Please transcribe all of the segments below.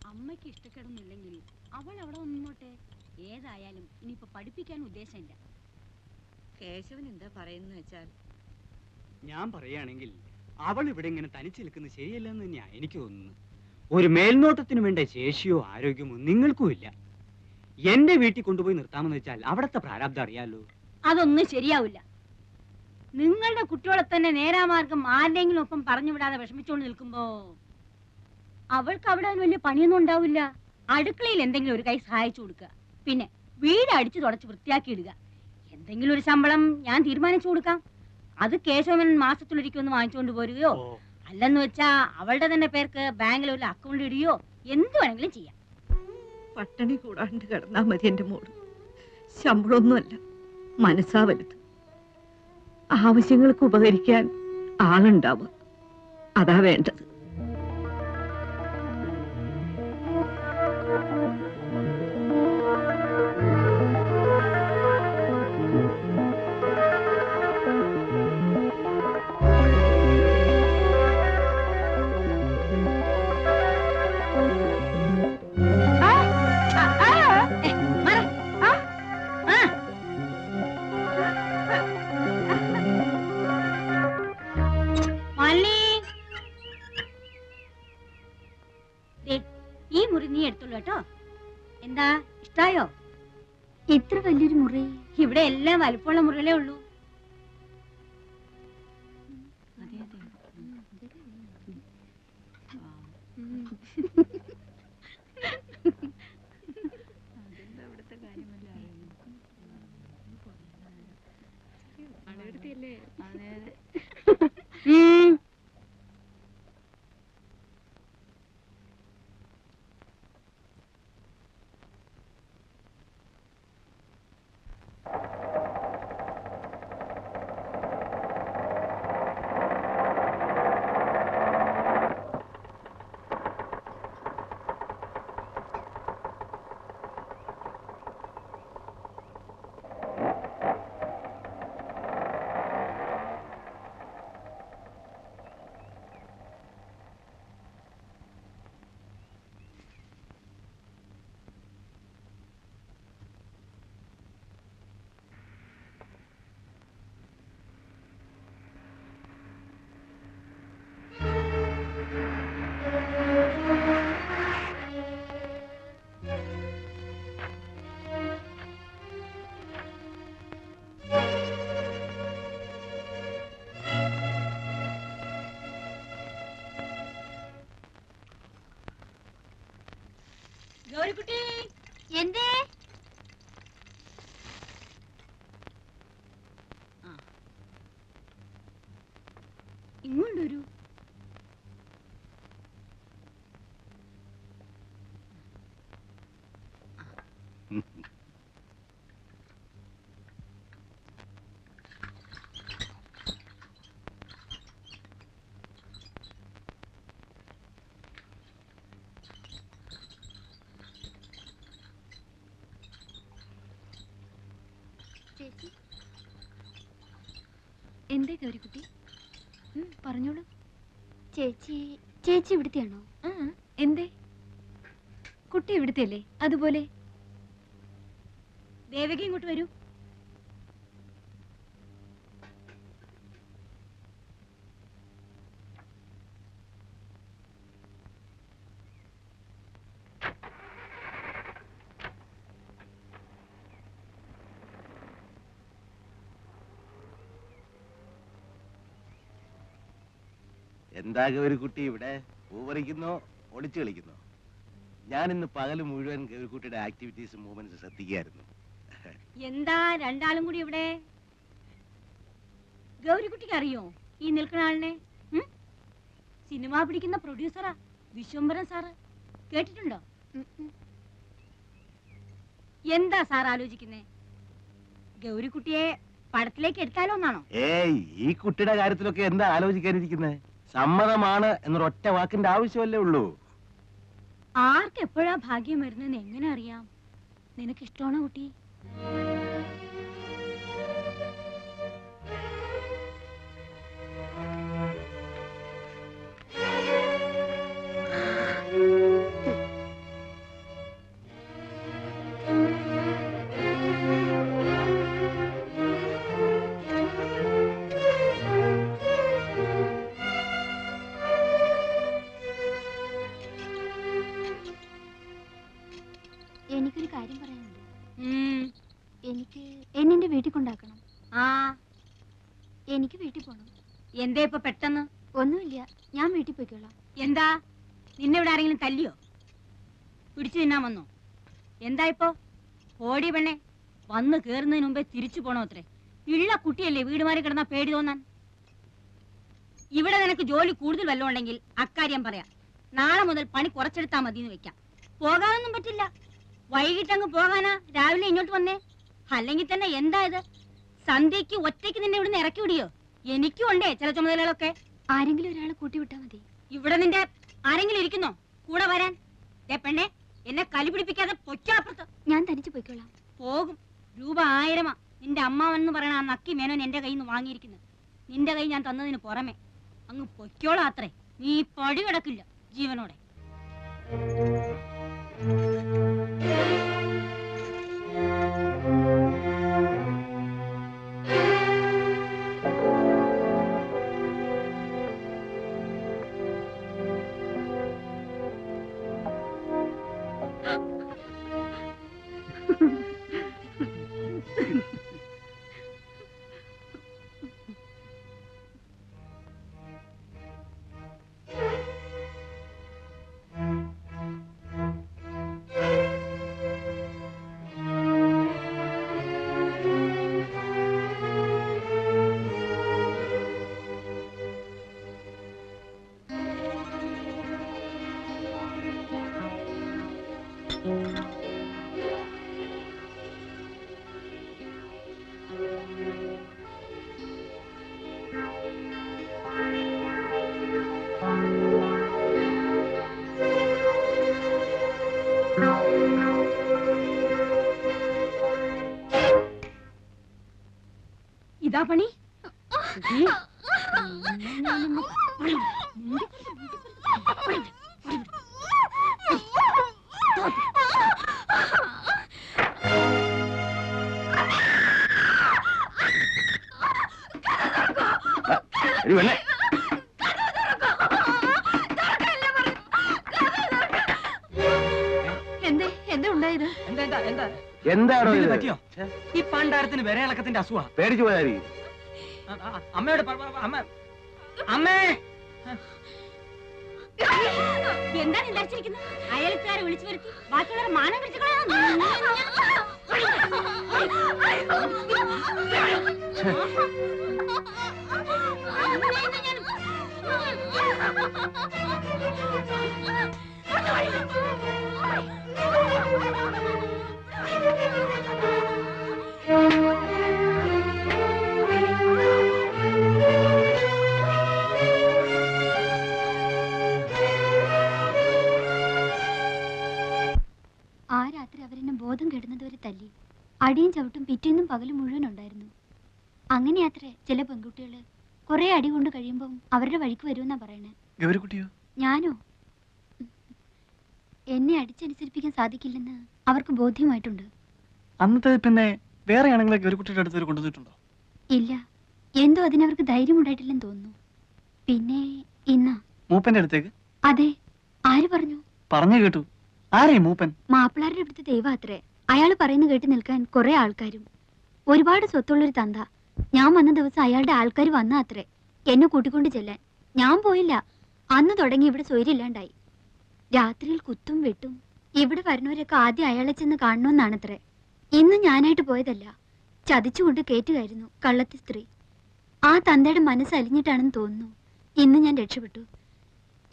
അമ്മയ്ക്ക് ഇഷ്ടക്കേടൊന്നുമില്ലെങ്കിൽ അവൾ അവിടെ നിന്നോട്ടെ. ഏതായാലും ഇനിയിപ്പോ പഠിപ്പിക്കാൻ ഉദ്ദേശമില്ല. കേശവൻ എന്താ പറയുന്ന വെച്ചാൽ, ഞാൻ പറയുകയാണെങ്കിൽ അവൾ ഇവിടെ ഇങ്ങനെ തനിച്ചു നിൽക്കുന്നത് ശരിയല്ലെന്ന് തന്നെയാ എനിക്ക് തോന്നുന്നു. ഒരു മേൽനോട്ടത്തിന് വേണ്ട ശേഷിയോ ആരോഗ്യമോ നിങ്ങൾക്കും ഇല്ല. എന്റെ വീട്ടിൽ കൊണ്ടുപോയി നിർത്താമെന്ന് വെച്ചാൽ അവിടത്തെ പ്രാരാബ്ദം അറിയാലോ. അതൊന്നും ശരിയാവില്ല. നിങ്ങളുടെ കുട്ടികളെ തന്നെ നേരാമാർഗം ആരുടെങ്കിലും ഒപ്പം പറഞ്ഞു വിടാതെ വിഷമിച്ചുകൊണ്ട് നിൽക്കുമ്പോ അവൾക്ക് അവിടെ വലിയ പണിയൊന്നും ഉണ്ടാവില്ല. അടുക്കളയിൽ എന്തെങ്കിലും ഒരു കൈ സഹായിച്ചു കൊടുക്കുക, പിന്നെ വീട് അടിച്ചു തുടച്ച് വൃത്തിയാക്കി ഇടുക. എന്തെങ്കിലും ഒരു ശമ്പളം ഞാൻ തീരുമാനിച്ചു കൊടുക്കാം. അത് കേശവൻ മാസത്തിലൊരിക്കൊന്ന് വാങ്ങിച്ചുകൊണ്ട് പോരുകയോ, അല്ലെന്ന് വെച്ചാ അവളുടെ തന്നെ പേർക്ക് ബാങ്കിൽ ഒരു അക്കൗണ്ട് ഇടുകയോ എന്ത് വേണമെങ്കിലും ചെയ്യാം. പട്ടിണി കൂടാണ്ട് കിടന്നാ മതി എന്റെ മോള്. ശമ്പളമൊന്നുമല്ല, മനസ്സാ വലുത്. ആവശ്യങ്ങൾക്ക് ഉപകരിക്കാൻ ആളുണ്ടാവുക, അതാ വേണ്ടത്. ഈ മുറി നീ എടുത്തോളൂ കേട്ടോ. എന്താ ഇഷ്ടായോ? ഇത്ര വലിയൊരു മുറി ഇവിടെ എല്ലാം വലുപ്പമുള്ള മുറികളേ ഉള്ളൂ. ഗൗരിക്കുട്ടി, എന്തേ? ഇങ്ങോട്ടൊരു എന്തേ ഗൗരിക്കുട്ടി? പറഞ്ഞോളൂ. ചേച്ചി ചേച്ചി ഇവിടുത്തെയാണോ? എന്തേ? കുട്ടി ഇവിടുത്തെ അല്ലേ? അതുപോലെ ദേവകി ഇങ്ങോട്ട് വരൂ. എന്താ ഗൗരിക്കുട്ടി ഇവിടെ പൂവറിക്കുന്നോ ഒളിച്ചു കളിക്കുന്നോ? ഞാൻ ഇന്ന് പകല് മുഴുവൻ ഗൗരിക്കുട്ടിയുടെ ആക്ടിവിറ്റീസ് മൂവ്മെന്റ്സ് ശ്രദ്ധിക്കുകയായിരുന്നു. എന്താ രണ്ടാളും കൂടി ഇവിടെ? ഗൗരിക്കുട്ടിക്ക് അറിയോ ഈ നിൽക്കുന്ന ആളിനെ? സിനിമ പിടിക്കുന്ന പ്രൊഡ്യൂസറാ, വിശ്വംഭരൻ സാറ്. കേട്ടിട്ടുണ്ടോ? എന്താ സാർ ആലോചിക്കുന്നേ? ഗൗരിക്കുട്ടിയെ പടത്തിലേക്ക് എടുത്താലോ എന്നാണോ? ഏയ്, ഈ കുട്ടിയുടെ കാര്യത്തിലൊക്കെ എന്താ ആലോചിക്കാനിരിക്കുന്നത്? സമ്മതമാണ് എന്നൊരൊറ്റ വാക്കിന്റെ ആവശ്യമല്ലേ ഉള്ളൂ. ആർക്ക് എപ്പോഴാ ഭാഗ്യം വരുന്നെന്ന് എങ്ങനെ അറിയാം? നിനക്ക് ഇഷ്ടമാണോ കുട്ടി? എനിക്ക് എന്നെ വീട്ടിൽ കൊണ്ടാക്കണം. ആ എനിക്ക് വീട്ടിൽ പോണം. എന്തേ ഇപ്പൊ പെട്ടെന്ന്? ഒന്നുമില്ല, ഞാൻ വീട്ടിൽ പോയിക്കോളാം. എന്താ, നിന്നെ ഇവിടെ ആരെങ്കിലും തല്ലിയോ? പിടിച്ചു തിന്നാൻ വന്നോ? എന്താ ഇപ്പൊ? ഓടി പെണ്ണെ, വന്ന് കേറുന്നതിന് മുമ്പേ തിരിച്ചു പോണോ അത്രേ? ഇള്ള കുട്ടിയല്ലേ വീട് മാറി കിടന്നാ പേടി തോന്നാൻ. ഇവിടെ നിനക്ക് ജോലി കൂടുതൽ വല്ലതും ഉണ്ടെങ്കിൽ അക്കാര്യം പറയാം. നാളെ മുതൽ പണി കുറച്ചെടുത്താ മതി എന്ന് വെക്കാം. പോകാനൊന്നും പറ്റില്ല. വൈകിട്ടങ്ങ് പോകാനാ രാവിലെ ഇങ്ങോട്ട് വന്നേ? അല്ലെങ്കിൽ തന്നെ എന്താ ഇത്? സന്ധ്യക്ക് ഒറ്റയ്ക്ക് നിന്നെ ഇവിടുന്ന് ഇറക്കി വിടിയോ? എനിക്കും ഉണ്ടേ ചില ചുമതലകളൊക്കെ. ആരെങ്കിലും ഒരാളെ കൂട്ടി വിട്ടാ മതി. ഇവിടെ നിന്റെ ആരെങ്കിലും ഇരിക്കുന്നോ കൂടെ വരാൻ? പെണ്ണെ, എന്നെ കലി പിടിപ്പിക്കാതെ പൊച്ചാപ്പുറത്ത്. ഞാൻ തനിച്ചു പോയിക്കോളാം. പോകും. രൂപ 1000 നിന്റെ അമ്മാവെന്ന് പറയണ ആ നക്കി മേനോൻ എന്റെ കയ്യിൽ നിന്ന് വാങ്ങിയിരിക്കുന്നത്. നിന്റെ കൈ ഞാൻ തന്നതിന് പുറമെ അങ്ങ് പൊയ്ക്കോളാം അത്രേ. നീ പടി കിടക്കില്ല ജീവനോടെ. ഇതാ പണി. എന്താണോ ഇത്? പറ്റിയോ? ഈ പണ്ടാരത്തിന് വിരയിളക്കത്തിന്റെ അസുഖ. പേടിച്ചു പോയായിരിക്കും. അമ്മയോട് അമ്മ, അമ്മേ, എന്താണ് വിചാരിച്ചിരിക്കുന്നത്? അയൽക്കാരെ വിളിച്ചു വരുത്തി ബാക്കിയുള്ളവരെ മാനം പിടിച്ചു കളയാനോ? ആ രാത്രി അവരെന്നെ ബോധം കെടുന്നതുവരെ തല്ലി. അടിയും ചവിട്ടും പിറ്റേന്നും പകലും മുഴുവൻ ഉണ്ടായിരുന്നു. അങ്ങനെയാത്രേ ചില പെൺകുട്ടികള് കുറെ അടി കൊണ്ട് കഴിയുമ്പം അവരുടെ വഴിക്ക് വരുമെന്നാ പറയണേ. ഗൗരിക്കുട്ടിയോ? ഞാനോ? എന്നെ അടിച്ചനുസരിപ്പിക്കാൻ സാധിക്കില്ലെന്ന് അവർക്ക് ബോധ്യമായിട്ടുണ്ട്. അന്നത്തെ പിന്നെ വേറെ ആണെങ്കിലെ ഗൗരിക്കുട്ടിയുടെ അടുത്ത് കൊണ്ടുവന്നിട്ടുണ്ടോ? ഇല്ല, എന്തോ അതിനവർക്ക് ധൈര്യം ഉണ്ടായിട്ടില്ലെന്ന് തോന്നുന്നു. പിന്നെ ഇന്നാ മൂപ്പന്റെ അടുത്തേക്ക്? അതെ. ആര് പറഞ്ഞു? പറഞ്ഞു കേട്ടു. ആരേ മൂപ്പൻ? മാപ്പിളാരുടെ അടുത്ത് ദൈവം അത്രേ. അയാൾ പറയുന്ന കേട്ട് നിൽക്കാൻ കുറെ ആൾക്കാരും. ഒരുപാട് സ്വത്തുള്ളൊരു തന്ത. ഞാൻ വന്ന ദിവസം അയാളുടെ ആൾക്കാർ വന്ന അത്രേ എന്നെ കൂട്ടിക്കൊണ്ട് ചെല്ലാൻ. ഞാൻ പോയില്ല. അന്ന് തുടങ്ങി ഇവിടെ സ്വൈര്യമില്ലാണ്ടായി. രാത്രിയിൽ കുത്തും വെട്ടും. ഇവിടെ വരുന്നവരൊക്കെ ആദ്യം അയാളെ ചെന്ന് കാണണമെന്നാണത്രേ. ഇന്ന് ഞാനായിട്ട് പോയതല്ല, ചതിച്ചുകൊണ്ട് കേറ്റുകയായിരുന്നു കള്ളത്തി സ്ത്രീ. ആ തന്തയുടെ മനസ്സ് അലിഞ്ഞിട്ടാണെന്ന് തോന്നുന്നു ഇന്ന് ഞാൻ രക്ഷപ്പെട്ടു.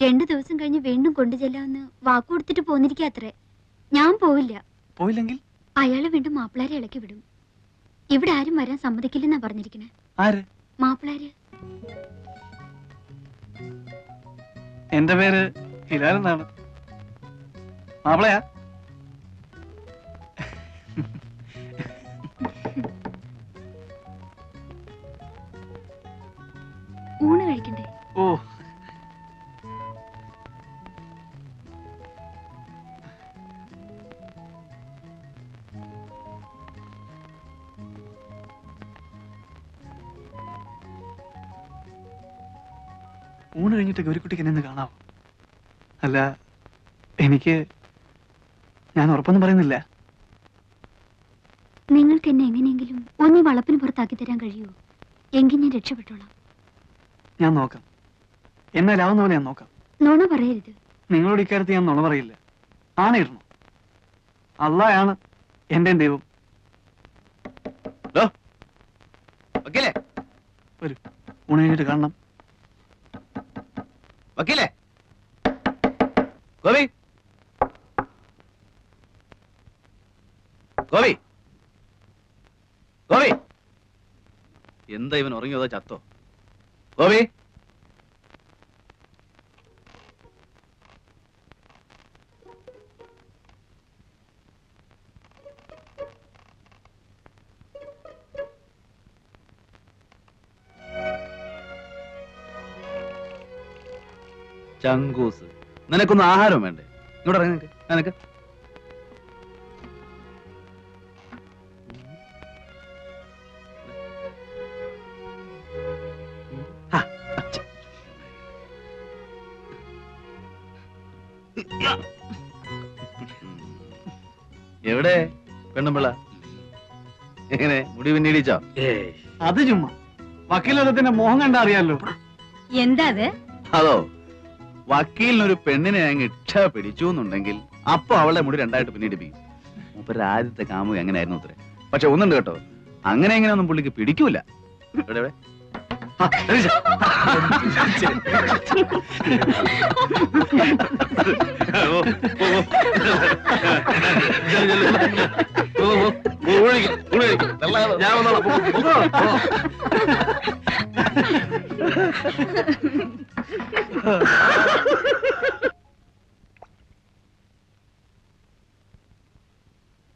2 ദിവസം കഴിഞ്ഞ് വീണ്ടും കൊണ്ടുചെല്ലാമെന്ന് വാക്കുകൊടുത്തിട്ട് പോന്നിരിക്കാത്രേ. ഞാൻ പോവില്ല. പോയില്ലെങ്കിൽ അയാളെ വീണ്ടും മാപ്പിളാരെ ഇളക്കി വിടും. ഇവിടെ ആരും വരാൻ സമ്മതിക്കില്ലെന്നാ പറഞ്ഞിരിക്കണേ. ആര്? മാപ്പിളാര്. എന്റെ പേര് ഹിലാൽ എന്നാണ്. മാപ്പിളയാ? ഊണ് കഴിക്കണ്ടേ? ഓ, ഊണ് കഴിഞ്ഞിട്ട് ഗൗരിക്കുട്ടിക്ക് എന്നെ ഒന്ന് കാണാവോ? അല്ല, ഞാൻ ഉറപ്പൊന്നും പറയുന്നില്ല. നിങ്ങൾ നിങ്ങൾക്ക് എന്നെ എങ്ങനെയെങ്കിലും ഒന്നീ വളപ്പിന് പുറത്താക്കി തരാൻ കഴിയുമോ? എങ്കിൽ ഞാൻ രക്ഷപ്പെട്ടോളാം. ഞാൻ നോക്കാം. എന്നാലാവുന്ന പോലെ ഞാൻ നോക്കാം. നുണ പറയരുത്. നിങ്ങളോട് ഇക്കാര്യത്തിൽ ഞാൻ നുണ പറയില്ല. ആണയിരുന്നു. അള്ളായാണ് എന്റെ ദൈവം. വക്കീലേ, വരൂ, ഊണ് കഴിഞ്ഞിട്ട് കാണണം. വക്കീലേ, ഗോപി, ഗോപി, ഗോപി, എന്താ ഇവൻ ഉറങ്ങിയോ അതോ ചത്തോ? ഗോപി, ചങ്കൂസ്, നിനക്കൊന്നും ആഹാരം വേണ്ടേ? ഇങ്ങോട്ട് ഇറങ്ങി നിനക്ക് നിനക്ക് എവിടെ പെണ്ണുമ്പിള്ള? എങ്ങനെ മുടി പിന്നീടിച്ചോ? അത് ചുമ്മാ വക്കീലത്തിന്റെ മോഹം കണ്ടാ അറിയാലോ. എന്താ അത്? അതോ, വക്കീലിനൊരു പെണ്ണിനെ അങ്ങ് ഇഷ്ട പിടിച്ചു എന്നുണ്ടെങ്കിൽ അപ്പൊ അവളെ മുടി രണ്ടായിട്ട് പിന്നീടിപ്പിക്കും. മൂപ്പര് ആദ്യത്തെ കാമുക അങ്ങനെയായിരുന്നു അത്രേ. പക്ഷെ ഒന്നുണ്ട് കേട്ടോ, അങ്ങനെ എങ്ങനെയൊന്നും പുള്ളിക്ക് പിടിക്കൂല. എവിടെ എവിടെ? ആ, രതീഷ്. ഓ, ഓ, ഓ. ചെല്ല്, ചെല്ല്. ഓ, ഓ, ഓ, ഊഴിക്ക്, ഊഴിക്ക്. ഞാൻ വന്നോളാം. പോ, പോ, പോ.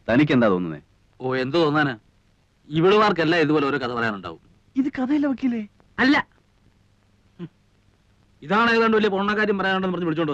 തനിക്കെന്താ തോന്നുന്നേ? ഓ, എന്ത് തോന്നാനാ? ഇവളുമാർക്കെല്ലാം ഇതുപോലെ ഓരോ കഥ പറയാനുണ്ടാവും. ഇത് കഥയല്ല വക്കീലേ. അല്ല, ഇതാണ് ഏതാണ്ട് വലിയ പൊണ്ണക്കാര്യം പറയാനുണ്ടെന്ന് പറഞ്ഞ് വിളിച്ചോണ്ട്